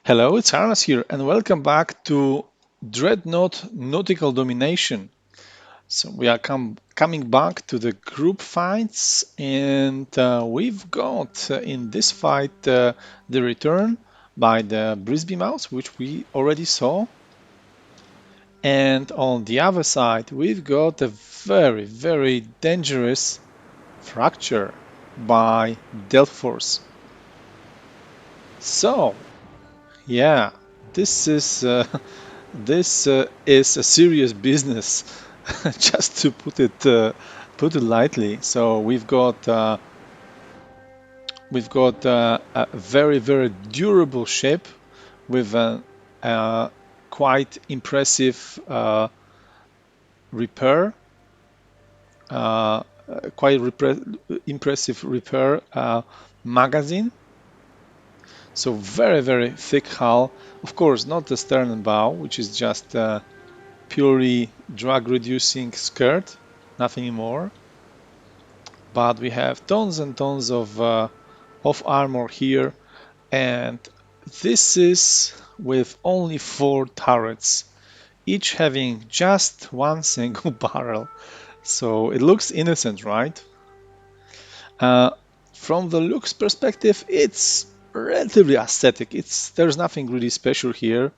Hello, it's Harnas here, and welcome back to Dreadnought Nautical Domination. So we are coming back to the group fights, and we've got in this fight the return by the Brisby Mouse, which we already saw. And on the other side, we've got a very, very dangerous fracture by Delphos. So, yeah, this is this is a serious business, just to put it lightly. So we've got a very very durable ship with a quite impressive repair, uh, impressive repair magazine. So very very thick hull. Of course, not the stern and bow, which is just purely drag reducing skirt, nothing more. But we have tons and tons of armor here, and this is with only 4 turrets, each having just one single barrel. So it looks innocent, right? Uh, from the looks perspective, it's relatively aesthetic. There's nothing really special here.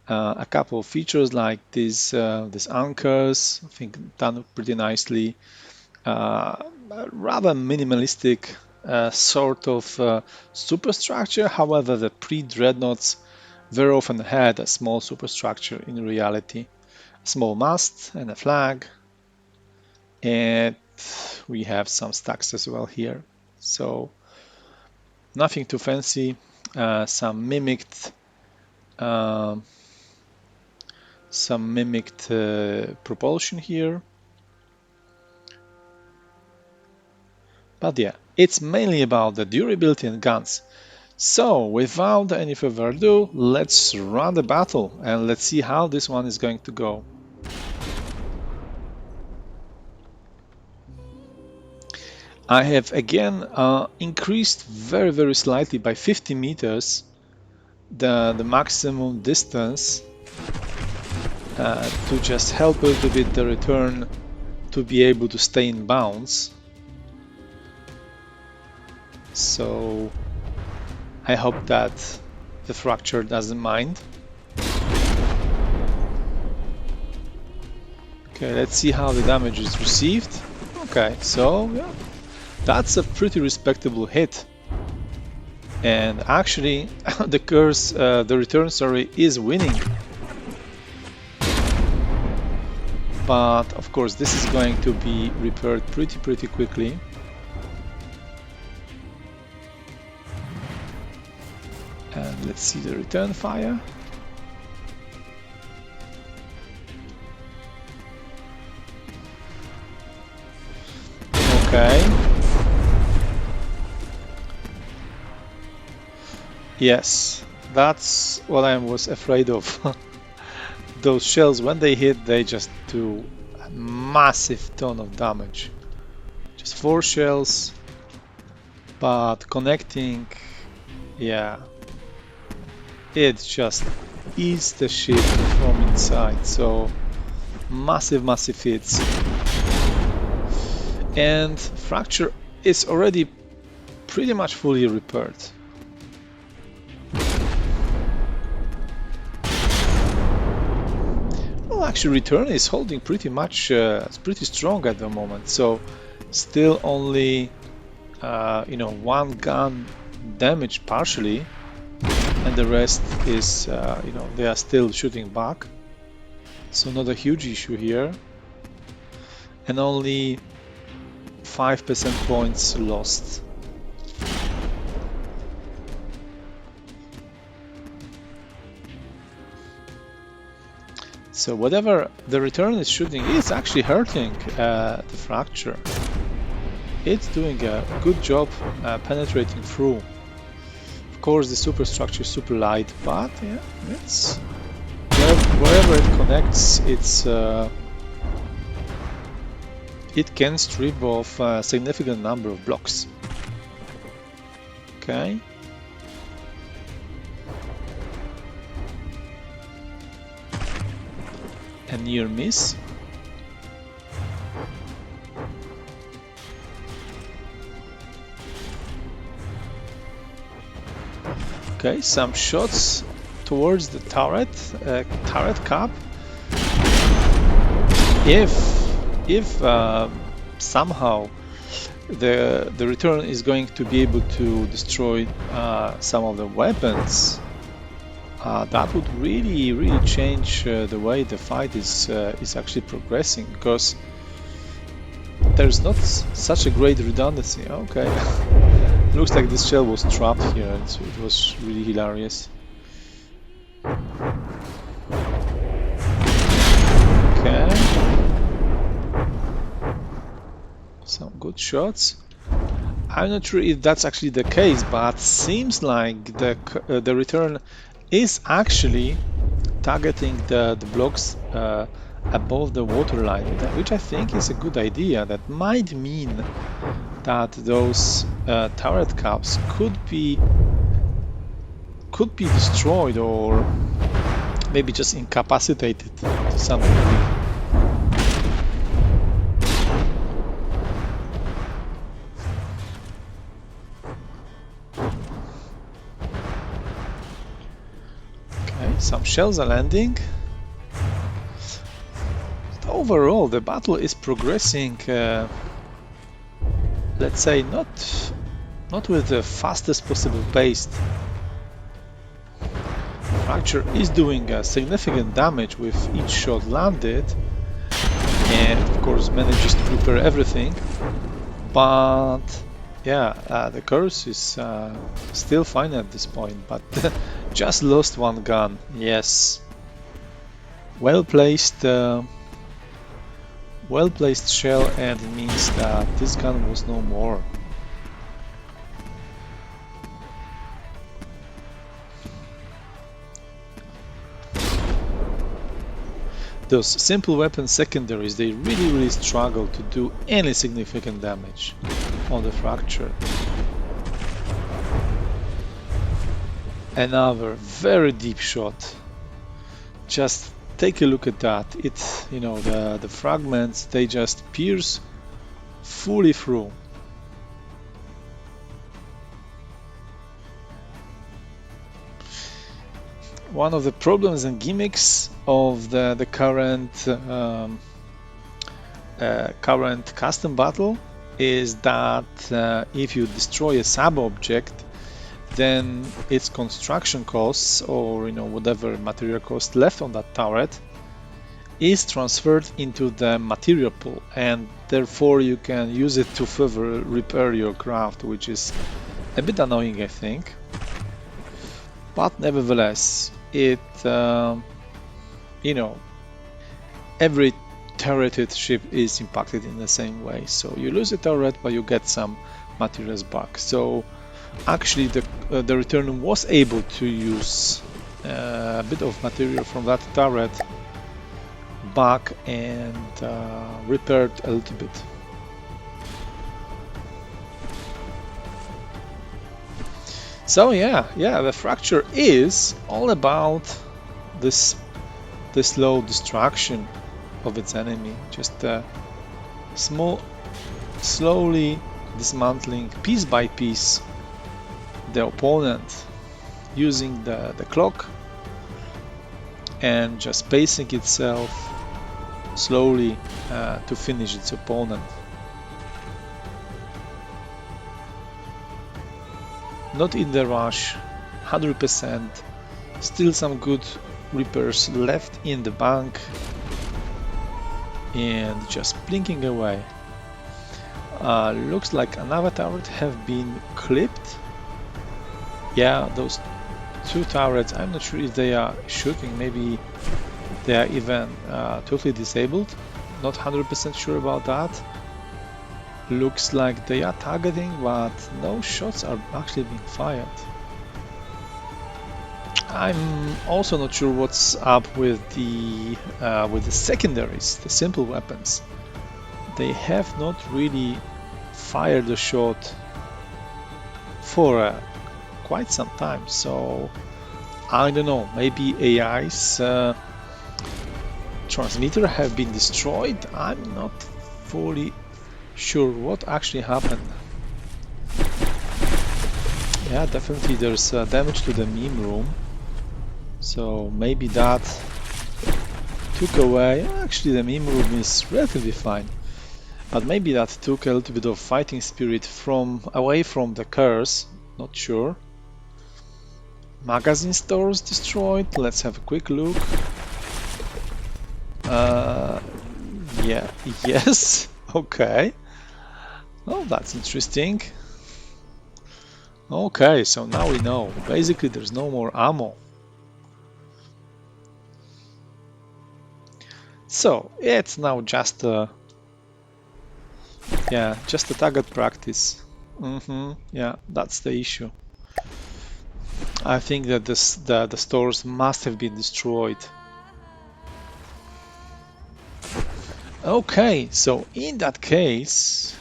A couple of features like these anchors, I think done pretty nicely. A rather minimalistic sort of superstructure. However, the pre-dreadnoughts very often had a small superstructure in reality. A small mast and a flag, and we have some stacks as well here. So nothing too fancy. Some mimicked propulsion here. But yeah, it's mainly about the durability and guns. So without any further ado, let's run the battle and let's see how this one is going to go. I have again increased very very slightly by 50 meters the maximum distance to just help a little bit the return to be able to stay in bounds. So I hope that the fracture doesn't mind. Okay, let's see how the damage is received. Okay, so yeah, that's a pretty respectable hit. And actually, the return, sorry, is winning. But of course, this is going to be repaired pretty quickly. And let's see the return fire. Okay. Yes, that's what I was afraid of. Those shells, when they hit, they just do a massive ton of damage. Just 4 shells, but connecting, yeah, it just eats the ship from inside. So massive hits. And fracture is already pretty much fully repaired. Well, actually, return is holding pretty much, it's pretty strong at the moment. So still only, 1 gun damaged partially, and the rest is, they are still shooting back. So not a huge issue here, and only 5% points lost. So whatever the return is shooting is actually hurting the fracture. It's doing a good job penetrating through. Of course, the superstructure is super light, but yeah, it's wherever it connects, it can strip off a significant number of blocks. Okay. a near miss. Okay, some shots towards the turret cap. If somehow the return is going to be able to destroy some of the weapons, that would really change the way the fight is actually progressing, because there's not such a great redundancy. Okay, looks like this shell was trapped here, and so it was really hilarious. Okay, some good shots. I'm not sure if that's actually the case, but seems like the return is actually targeting the blocks above the waterline, which I think is a good idea. That might mean that those turret caps could be destroyed, or maybe just incapacitated to some degree. Some shells are landing. But overall, the battle is progressing, let's say, not with the fastest possible pace. Fracture is doing significant damage with each shot landed, and of course manages to repair everything. But yeah, the curse is still fine at this point, but just lost one gun. Yes, well placed shell, and it means that this gun was no more. Those simple weapon secondaries, they really struggle to do any significant damage on the fracture. Another very deep shot. Just take a look at that. It, you know, the fragments, they just pierce fully through. One of the problems and gimmicks of the current custom battle is that if you destroy a sub-object, then its construction costs, or whatever material cost left on that turret, is transferred into the material pool, and therefore you can use it to further repair your craft, which is a bit annoying, I think. But nevertheless, it every turreted ship is impacted in the same way. So you lose a turret, but you get some materials back. So actually the return was able to use a bit of material from that turret back and repaired a little bit. So yeah, the fracture is all about this slow destruction of its enemy, just slowly dismantling piece by piece the opponent, using the clock and just pacing itself slowly to finish its opponent. Not in the rush, 100%, still some good repairs left in the bank, and just blinking away. Looks like another turret have been clipped. Yeah, those two turrets, I'm not sure if they are shooting, maybe they are even totally disabled, not 100% sure about that. Looks like they are targeting, but no shots are actually being fired. I'm also not sure what's up with the secondaries, the simple weapons. They have not really fired a shot for quite some time, so I don't know, maybe AI's transmitter have been destroyed. I'm not fully sure what actually happened. Yeah, definitely there's damage to the meme room. So maybe that took away. Actually, the meme room is relatively fine. But maybe that took a little bit of fighting spirit away from the curse. Not sure. Magazine stores destroyed. Let's have a quick look. Yeah, yes. Okay. Oh, that's interesting. Okay, so now we know. Basically, there's no more ammo. So it's now just a target practice. Yeah, that's the issue. I think that the stores must have been destroyed. Okay, so in that case,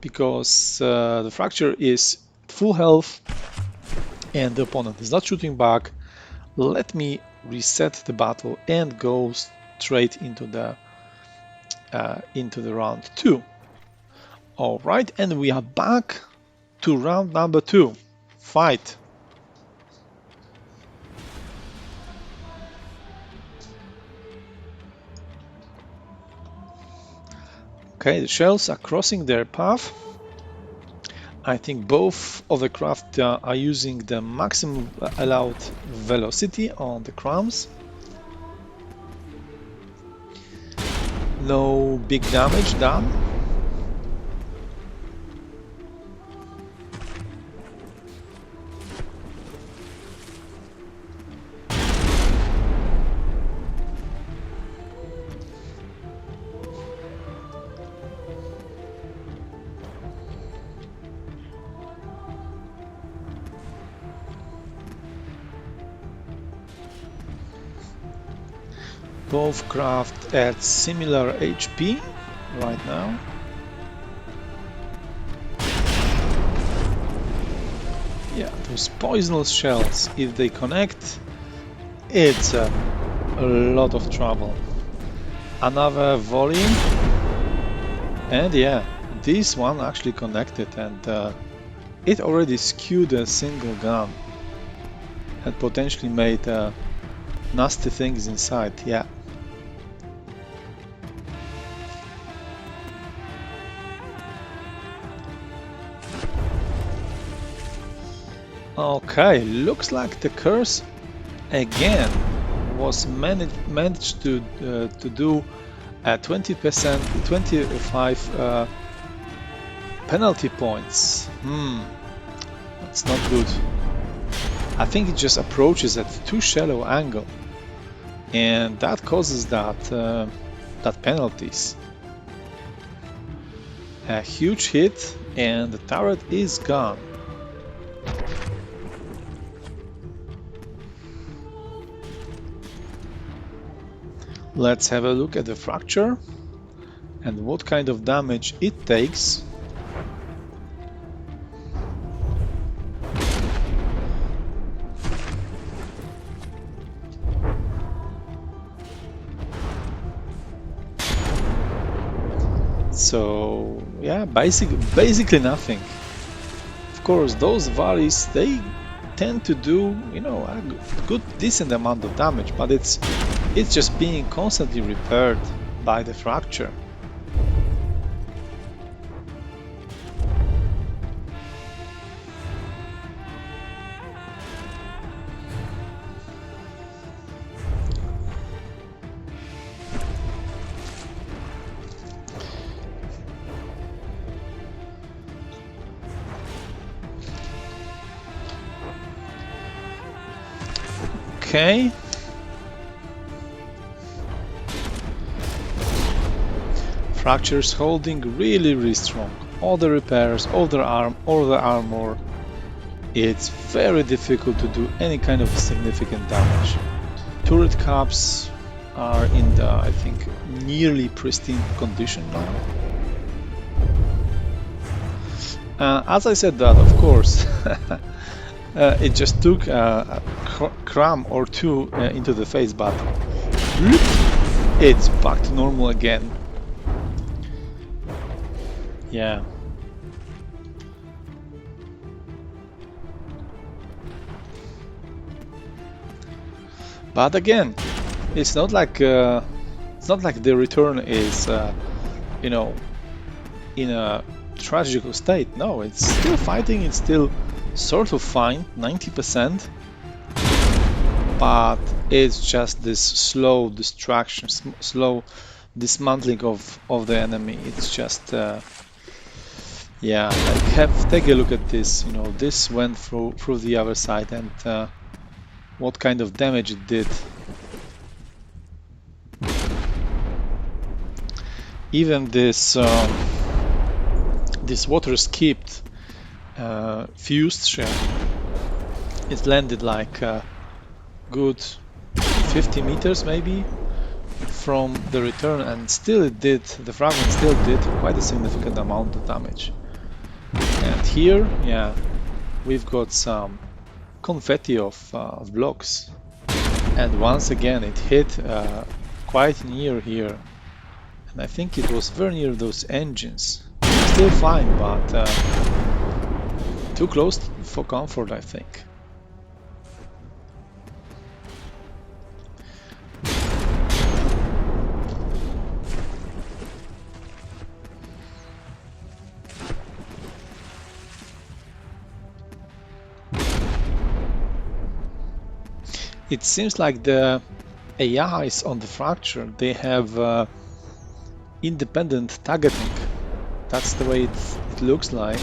because the fracture is full health and the opponent is not shooting back, let me reset the battle and go straight into the round 2. All right, and we are back to round number 2. Fight. Okay, the shells are crossing their path. I think both of the craft are using the maximum allowed velocity on the crumbs. No big damage done. Both craft at similar HP right now. Yeah, those poisonous shells, if they connect, it's a lot of trouble. Another volley, and yeah, this one actually connected, and it already skewed a single gun and potentially made nasty things inside. Yeah. Okay, looks like the curse again was managed to do a 20%, 25 penalty points. That's not good. I think it just approaches at too shallow angle, and that causes that penalties. A huge hit, and the turret is gone. Let's have a look at the fracture and what kind of damage it takes. So yeah, basically nothing. Of course, those valleys, they tend to do, a good decent amount of damage, but it's just being constantly repaired by the fracture. Okay. Fracture's holding really strong. All the repairs, all the armor. It's very difficult to do any kind of significant damage. Turret caps are in the, I think, nearly pristine condition now. As I said that, of course, it just took a cram or two into the face, but It's back to normal again. Yeah. But again, it's not like the return is you know, in a tragical state. No, it's still fighting. It's still sort of fine, 90%. But it's just this slow distraction, slow dismantling of the enemy. It's just yeah, like take a look at this. You know, this went through the other side, and what kind of damage it did. Even this water skipped fused shell. It landed like good 50 meters maybe from the return, and still the fragment still did quite a significant amount of damage. And here, yeah, we've got some confetti of blocks, and once again it hit quite near here, and I think it was very near those engines. Still fine, but too close for comfort, I think. It seems like the AIs on the fracture, they have independent targeting. That's the way it looks like.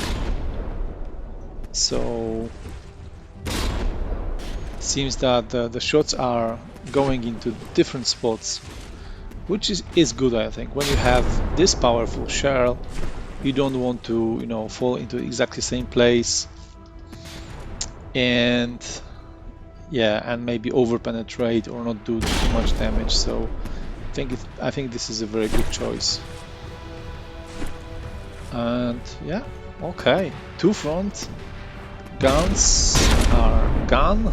So it seems that the shots are going into different spots, which is good, I think. When you have this powerful shell, you don't want to, you know, fall into exactly the same place and yeah, and maybe over penetrate or not do too much damage. So I think this is a very good choice. And yeah, okay, two front guns are gone,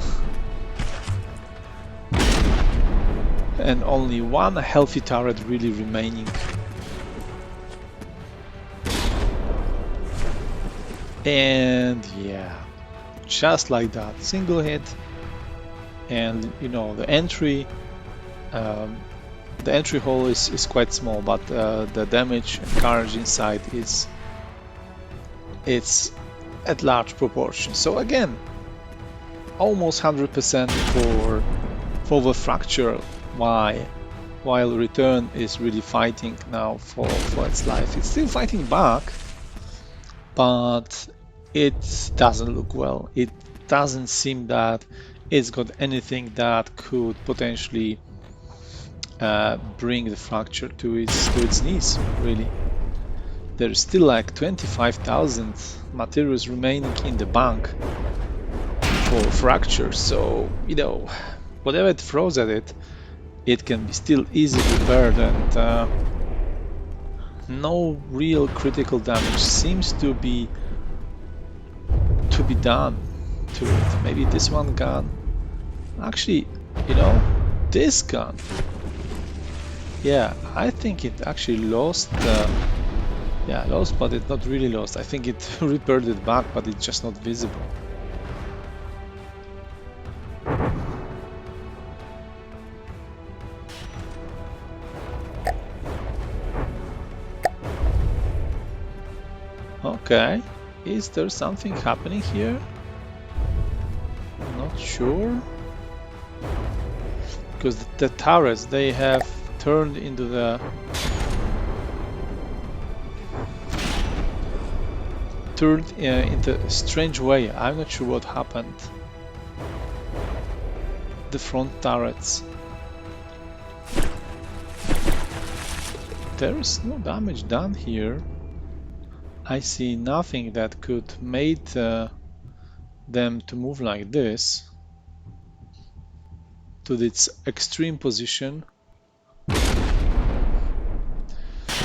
and only one healthy turret really remaining. And yeah, just like that, single hit. And you know, the entry hole is quite small, but the damage and carnage inside it's at large proportion. So again, almost 100% for the fracture. While return is really fighting now for its life. It's still fighting back, but it doesn't look well. It doesn't seem that it's got anything that could potentially bring the fracture to its knees, really. There's still like 25,000 materials remaining in the bank for fracture, so you know, whatever it throws at it, it can be still easily repaired, and no real critical damage seems to be done to it. Maybe this one gun. Actually, you know, this gun. Yeah, I think it actually lost. Yeah, lost, but it's not really lost. I think it repaired it back, but it's just not visible. Okay, is there something happening here? Not sure. Because the turrets, they have turned into the into a strange way. I'm not sure what happened. The front turrets. There is no damage done here. I see nothing that could make them to move like this to its extreme position.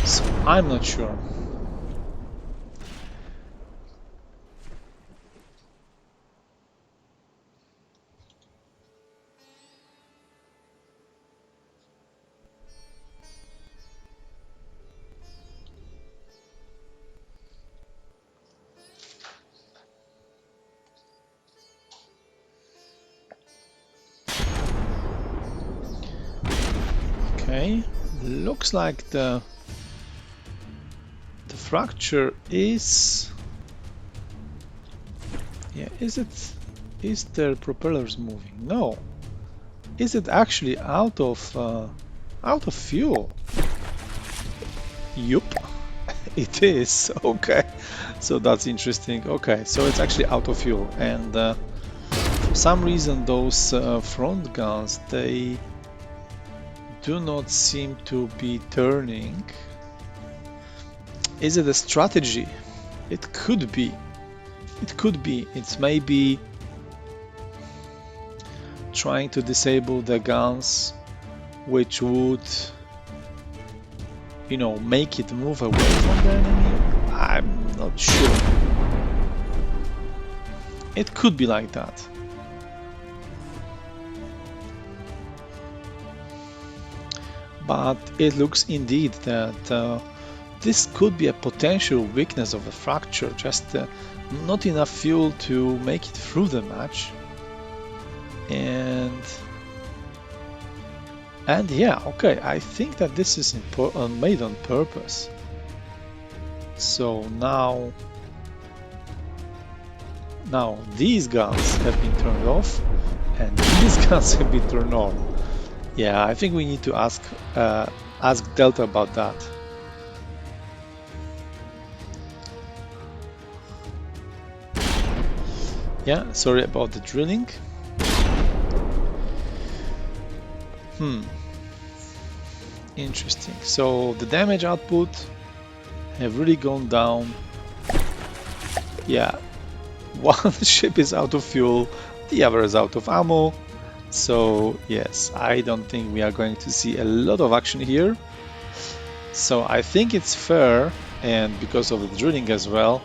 So I'm not sure. Okay, looks like the fracture is, yeah, is the propellers moving? No. Is it actually out of fuel? Yup, it is. Okay, so that's interesting. Okay, so it's actually out of fuel, and for some reason those front guns, they do not seem to be turning. Is it a strategy? It could be. It could be. It's maybe trying to disable the guns, which would, you know, make it move away from the enemy. I'm not sure. It could be like that. But it looks indeed that this could be a potential weakness of the fracture, just not enough fuel to make it through the match. And yeah, okay, I think that this is made on purpose. So now these guns have been turned off and these guns have been turned on. Yeah, I think we need to ask Delta about that. Yeah, sorry about the drilling. Interesting. So the damage output have really gone down. Yeah, one ship is out of fuel, the other is out of ammo. So yes, I don't think we are going to see a lot of action here. So I think it's fair, and because of the drilling as well,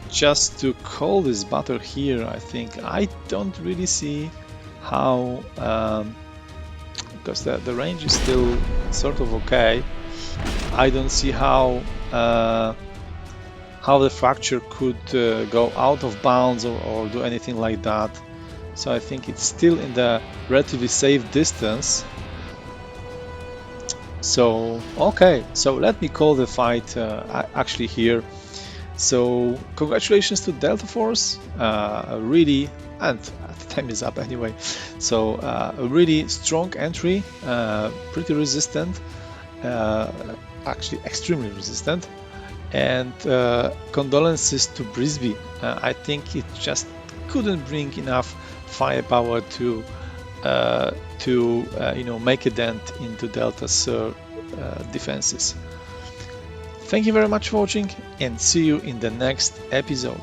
just to call this battle here. I think I don't really see how, because the range is still sort of okay. I don't see how the fracture could go out of bounds or do anything like that. So I think it's still in the relatively safe distance. So okay, so let me call the fight actually here. So congratulations to Delta Force, really, and the time is up anyway. So a really strong entry, pretty resistant, actually extremely resistant. And condolences to Brisby. I think it just couldn't bring enough firepower to you know, make a dent into Delta's defenses. Thank you very much for watching, and see you in the next episode.